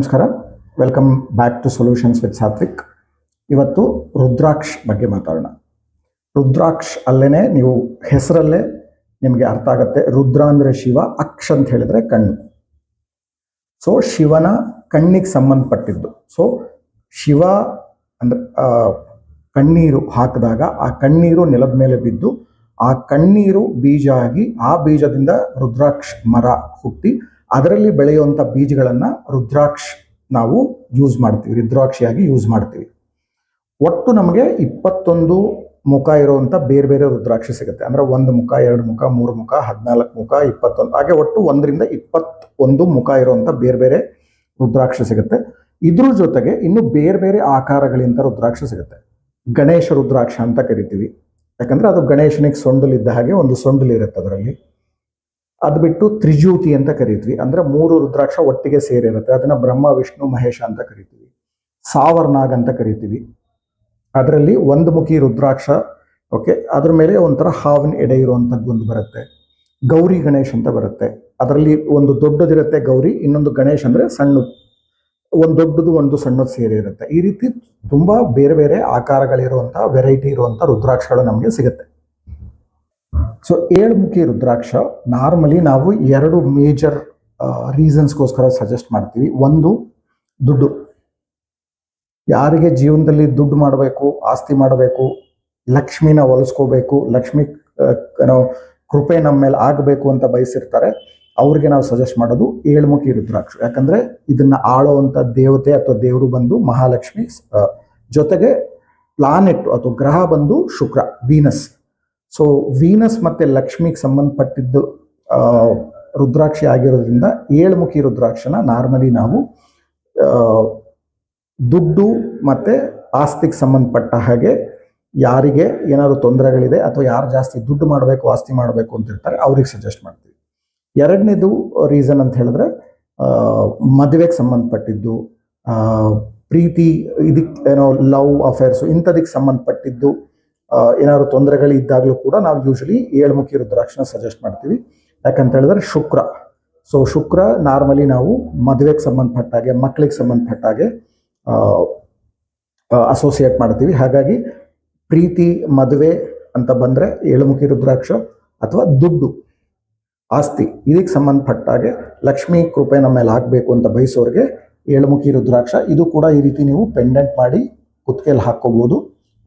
ನಮಸ್ಕಾರ, welcome back to solutions with Sathvik. ಇವತ್ತು ರುದ್ರಾಕ್ಷ್ ಬಗ್ಗೆ ಮಾತಾಡೋಣ. ರುದ್ರಾಕ್ಷ್ ಅಲ್ಲೇನೆ ನೀವು ಹೆಸರಲ್ಲೇ ನಿಮಗೆ ಅರ್ಥ ಆಗುತ್ತೆ. ರುದ್ರ ಅಂದರೆ ಶಿವ, ಅಕ್ಷ್ ಅಂತ ಹೇಳಿದ್ರೆ ಕಣ್ಣು. ಸೊ ಶಿವನ ಕಣ್ಣಿಗೆ ಸಂಬಂಧಪಟ್ಟಿದ್ದು. ಸೊ ಶಿವ ಅಂದ್ರೆ ಕಣ್ಣೀರು ಹಾಕಿದಾಗ ಆ ಕಣ್ಣೀರು ನೆಲದ ಮೇಲೆ ಬಿದ್ದು ಆ ಕಣ್ಣೀರು ಬೀಜ ಆಗಿ ಆ ಬೀಜದಿಂದ ರುದ್ರಾಕ್ಷ್ ಮರ ಹುಟ್ಟಿ ಅದರಲ್ಲಿ ಬೆಳೆಯುವಂಥ ಬೀಜಗಳನ್ನು ರುದ್ರಾಕ್ಷ್ ನಾವು ಯೂಸ್ ಮಾಡ್ತೀವಿ, ರುದ್ರಾಕ್ಷಿಯಾಗಿ ಯೂಸ್ ಮಾಡ್ತೀವಿ. ಒಟ್ಟು ನಮಗೆ 21 ಮುಖ ಇರುವಂಥ ಬೇರೆ ಬೇರೆ ರುದ್ರಾಕ್ಷಿ ಸಿಗುತ್ತೆ. ಅಂದರೆ 1 ಮುಖ, 2 ಮುಖ, 3 ಮುಖ, 14 ಮುಖ, 21, ಹಾಗೆ ಒಟ್ಟು 1ರಿಂದ 21 ಮುಖ ಇರುವಂಥ ಬೇರೆ ಬೇರೆ ರುದ್ರಾಕ್ಷಿ ಸಿಗುತ್ತೆ. ಇದ್ರ ಜೊತೆಗೆ ಇನ್ನು ಬೇರೆ ಬೇರೆ ಆಕಾರಗಳಿಂದ ರುದ್ರಾಕ್ಷಿ ಸಿಗುತ್ತೆ. ಗಣೇಶ ರುದ್ರಾಕ್ಷ ಅಂತ ಕರಿತೀವಿ, ಯಾಕಂದ್ರೆ ಅದು ಗಣೇಶನಿಗೆ ಸೊಂಡಲಿದ್ದ ಹಾಗೆ ಒಂದು ಸೊಂಡಲಿರುತ್ತೆ ಅದರಲ್ಲಿ. ಅದು ಬಿಟ್ಟು ತ್ರಿಜ್ಯೋತಿ ಅಂತ ಕರಿತೀವಿ, ಅಂದ್ರೆ 3 ರುದ್ರಾಕ್ಷ ಒಟ್ಟಿಗೆ ಸೇರಿರುತ್ತೆ. ಅದನ್ನ ಬ್ರಹ್ಮ, ವಿಷ್ಣು, ಮಹೇಶ ಅಂತ ಕರಿತೀವಿ. ಸಾವರ್ನಾಗ್ ಅಂತ ಕರಿತೀವಿ. ಅದರಲ್ಲಿ 1 ಮುಖಿ ರುದ್ರಾಕ್ಷ, ಓಕೆ, ಅದ್ರ ಮೇಲೆ ಒಂಥರ ಹಾವಿನ ಎಡೆ ಇರುವಂಥದ್ದು ಒಂದು ಬರುತ್ತೆ. ಗೌರಿ ಗಣೇಶ್ ಅಂತ ಬರುತ್ತೆ. ಅದರಲ್ಲಿ ಒಂದು ದೊಡ್ಡದಿರುತ್ತೆ ಗೌರಿ, ಇನ್ನೊಂದು ಗಣೇಶ್ ಅಂದ್ರೆ ಸಣ್ಣ, ಒಂದು ದೊಡ್ಡದು ಒಂದು ಸಣ್ಣದು ಸೇರಿ ಇರುತ್ತೆ. ಈ ರೀತಿ ತುಂಬಾ ಬೇರೆ ಬೇರೆ ಆಕಾರಗಳಿರುವಂಥ ವೆರೈಟಿ ಇರುವಂಥ ರುದ್ರಾಕ್ಷಗಳು ನಮಗೆ ಸಿಗುತ್ತೆ. ಸೊ 7 ಮುಖಿ ರುದ್ರಾಕ್ಷ ನಾರ್ಮಲಿ ನಾವು 2 ಮೇಜರ್ ರೀಸನ್ಸ್ಗೋಸ್ಕರ ಸಜೆಸ್ಟ್ ಮಾಡ್ತೀವಿ. ಒಂದು, ದುಡ್ಡು. ಯಾರಿಗೆ ಜೀವನದಲ್ಲಿ ದುಡ್ಡು ಮಾಡಬೇಕು, ಆಸ್ತಿ ಮಾಡಬೇಕು, ಲಕ್ಷ್ಮಿನ ಒಲಿಸ್ಕೋಬೇಕು, ಲಕ್ಷ್ಮಿ ಕೃಪೆ ನಮ್ಮ ಮೇಲೆ ಆಗಬೇಕು ಅಂತ ಬಯಸಿರ್ತಾರೆ, ಅವ್ರಿಗೆ ನಾವು ಸಜೆಸ್ಟ್ ಮಾಡೋದು 7 ಮುಖಿ ರುದ್ರಾಕ್ಷ. ಯಾಕಂದ್ರೆ ಇದನ್ನ ಆಳುವಂಥ ದೇವತೆ ಅಥವಾ ದೇವರು ಬಂದು ಮಹಾಲಕ್ಷ್ಮಿ, ಜೊತೆಗೆ ಪ್ಲಾನೆಟ್ ಅಥವಾ ಗ್ರಹ ಬಂದು ಶುಕ್ರ, ವೀನಸ್. ಸೊ ವೀನಸ್ ಮತ್ತೆ ಲಕ್ಷ್ಮಿಗೆ ಸಂಬಂಧಪಟ್ಟಿದ್ದು ರುದ್ರಾಕ್ಷಿ ಆಗಿರೋದ್ರಿಂದ 7 ಮುಖಿ ರುದ್ರಾಕ್ಷನ ನಾರ್ಮಲಿ ನಾವು ದುಡ್ಡು ಮತ್ತೆ ಆಸ್ತಿಗೆ ಸಂಬಂಧಪಟ್ಟ ಹಾಗೆ, ಯಾರಿಗೆ ಏನಾದ್ರು ತೊಂದರೆಗಳಿದೆ ಅಥವಾ ಯಾರು ಜಾಸ್ತಿ ದುಡ್ಡು ಮಾಡಬೇಕು, ಆಸ್ತಿ ಮಾಡಬೇಕು ಅಂತ ಇರ್ತಾರೆ, ಅವ್ರಿಗೆ ಸಜೆಸ್ಟ್ ಮಾಡ್ತೀವಿ. 2ನೇದು ರೀಸನ್ ಅಂತ ಹೇಳಿದ್ರೆ ಮದುವೆಗೆ ಸಂಬಂಧಪಟ್ಟಿದ್ದು, ಪ್ರೀತಿ, ಇದಕ್ಕೆ ಏನೋ ಲವ್ ಅಫೇರ್ಸು ಇಂಥದಕ್ಕೆ ಸಂಬಂಧಪಟ್ಟಿದ್ದು ಏನಾದ್ರು ತೊಂದರೆಗಳು ಇದ್ದಾಗಲೂ ಕೂಡ ನಾವು ಯೂಶಲಿ 7 ಮುಖಿ ರುದ್ರಾಕ್ಷನ ಸಜೆಸ್ಟ್ ಮಾಡ್ತೀವಿ. ಯಾಕಂತ ಹೇಳಿದ್ರೆ ಶುಕ್ರ. ಸೊ ಶುಕ್ರ ನಾರ್ಮಲಿ ನಾವು ಮದುವೆಗೆ ಸಂಬಂಧಪಟ್ಟ ಹಾಗೆ, ಮಕ್ಕಳಿಗೆ ಸಂಬಂಧಪಟ್ಟ ಹಾಗೆ ಅಸೋಸಿಯೇಟ್ ಮಾಡ್ತೀವಿ. ಹಾಗಾಗಿ ಪ್ರೀತಿ, ಮದುವೆ ಅಂತ ಬಂದರೆ 7 ಮುಖಿ ರುದ್ರಾಕ್ಷ, ಅಥವಾ ದುಡ್ಡು, ಆಸ್ತಿ, ಇದಕ್ಕೆ ಸಂಬಂಧಪಟ್ಟ ಹಾಗೆ ಲಕ್ಷ್ಮೀ ಕೃಪೆ ನಮ್ಮ ಮೇಲೆ ಆಗಬೇಕು ಅಂತ ಬಯಸೋರಿಗೆ 7 ಮುಖಿ ರುದ್ರಾಕ್ಷ. ಇದು ಕೂಡ ಈ ರೀತಿ ನೀವು ಪೆಂಡೆಂಟ್ ಮಾಡಿ ಕುತ್ತಿಗೆಯಲ್ಲಿ ಹಾಕ್ಕೋಬಹುದು,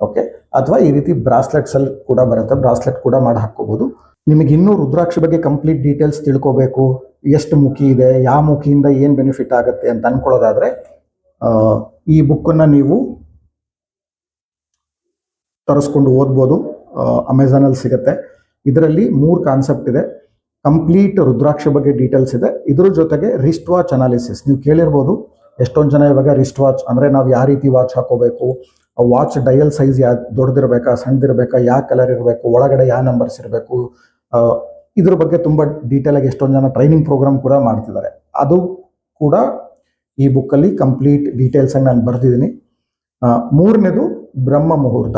ಓಕೆ, ಅಥವಾ ಈ ರೀತಿ ಬ್ರಾಸ್ಲೆಟ್ಸ್ ಅಲ್ಲಿ ಕೂಡ ಬರುತ್ತೆ, ಬ್ರಾಸ್ಲೆಟ್ ಕೂಡ ಮಾಡಿ ಹಾಕ್ಕೋಬಹುದು. ನಿಮಗೆ ಇನ್ನೂ ರುದ್ರಾಕ್ಷ ಬಗ್ಗೆ ಕಂಪ್ಲೀಟ್ ಡೀಟೇಲ್ಸ್ ತಿಳ್ಕೋಬೇಕು, ಎಷ್ಟು ಮುಖಿ ಇದೆ, ಯಾವ ಮುಖಿಯಿಂದ ಏನು ಬೆನಿಫಿಟ್ ಆಗುತ್ತೆ ಅಂತ ಅನ್ಕೊಳ್ಳೋದಾದ್ರೆ ಈ ಬುಕ್ಕನ್ನು ನೀವು ತರಿಸ್ಕೊಂಡು ಓದ್ಬೋದು. ಅಮೆಝಾನಲ್ಲಿ ಸಿಗುತ್ತೆ. ಇದರಲ್ಲಿ 3 ಕಾನ್ಸೆಪ್ಟ್ ಇದೆ. ಕಂಪ್ಲೀಟ್ ರುದ್ರಾಕ್ಷ ಬಗ್ಗೆ ಡೀಟೇಲ್ಸ್ ಇದೆ. ಇದ್ರ ಜೊತೆಗೆ ರಿಸ್ಟ್ ವಾಚ್ ಅನಾಲಿಸಿಸ್. ನೀವು ಕೇಳಿರ್ಬೋದು, ಎಷ್ಟೊಂದು ಜನ ಇವಾಗ ರಿಸ್ಟ್ ವಾಚ್ ಅಂದರೆ ನಾವು ಯಾವ ರೀತಿ ವಾಚ್ ಹಾಕೋಬೇಕು, ವಾಚ್ ಡಯಲ್ ಸೈಜ್ ದೊಡ್ಡದಿರಬೇಕಾ, ಸಣ್ಣದಿರಬೇಕಾ, ಯಾವ ಕಲರ್ ಇರಬೇಕು, ಒಳಗಡೆ ಯಾವ ನಂಬರ್ಸ್ ಇರಬೇಕು, ಇದ್ರ ಬಗ್ಗೆ ತುಂಬ ಡೀಟೇಲ್ ಆಗಿ ಎಷ್ಟೊಂದು ಜನ ಟ್ರೈನಿಂಗ್ ಪ್ರೋಗ್ರಾಮ್ ಕೂಡ ಮಾಡ್ತಿದ್ದಾರೆ. ಅದು ಕೂಡ ಈ ಬುಕ್ಕಲ್ಲಿ ಕಂಪ್ಲೀಟ್ ಡೀಟೇಲ್ಸ್ ಆಗಿ ನಾನು ಬರೆದಿದ್ದೀನಿ. 3ನೇದು ಬ್ರಹ್ಮ ಮುಹೂರ್ತ.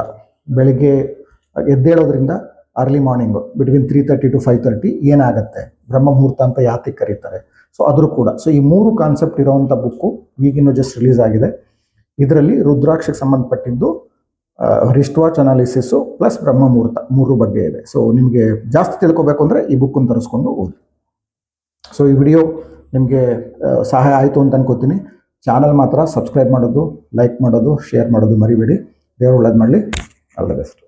ಬೆಳಿಗ್ಗೆ ಎದ್ದೇಳೋದ್ರಿಂದ ಅರ್ಲಿ ಮಾರ್ನಿಂಗು ಬಿಟ್ವೀನ್ 3:30 to 5:30 ಏನಾಗುತ್ತೆ, ಬ್ರಹ್ಮ ಮುಹೂರ್ತ ಅಂತ ಯಾತಿಗೆ ಕರೀತಾರೆ, ಸೊ ಅದ್ರ ಕೂಡ. ಸೊ ಈ 3 ಕಾನ್ಸೆಪ್ಟ್ ಇರೋವಂಥ ಬುಕ್ಕು ಈಗಿನ್ನೂ ಜಸ್ಟ್ ರಿಲೀಸ್ ಆಗಿದೆ. ಇದರಲ್ಲಿ ರುದ್ರಾಕ್ಷಕ್ಕೆ ಸಂಬಂಧಪಟ್ಟಿದ್ದು ರಿಸ್ಟ್ ವಾಚ್ ಅನಾಲಿಸಿಸು ಪ್ಲಸ್ ಬ್ರಹ್ಮ ಮುಹೂರ್ತ 3 ಬಗ್ಗೆ ಇದೆ. ಸೊ ನಿಮಗೆ ಜಾಸ್ತಿ ತಿಳ್ಕೊಬೇಕು ಅಂದರೆ ಈ ಬುಕ್ಕನ್ನು ತರಿಸ್ಕೊಂಡು ಓದಿ. ಸೊ ಈ ವಿಡಿಯೋ ನಿಮಗೆ ಸಹಾಯ ಆಯಿತು ಅಂತ ಅನ್ಕೋತೀನಿ. ಚಾನಲ್ ಮಾತ್ರ ಸಬ್ಸ್ಕ್ರೈಬ್ ಮಾಡೋದು, ಲೈಕ್ ಮಾಡೋದು, ಶೇರ್ ಮಾಡೋದು ಮರಿಬೇಡಿ. ದೇವರು ಒಳ್ಳೇದು ಮಾಡಲಿ. All the best.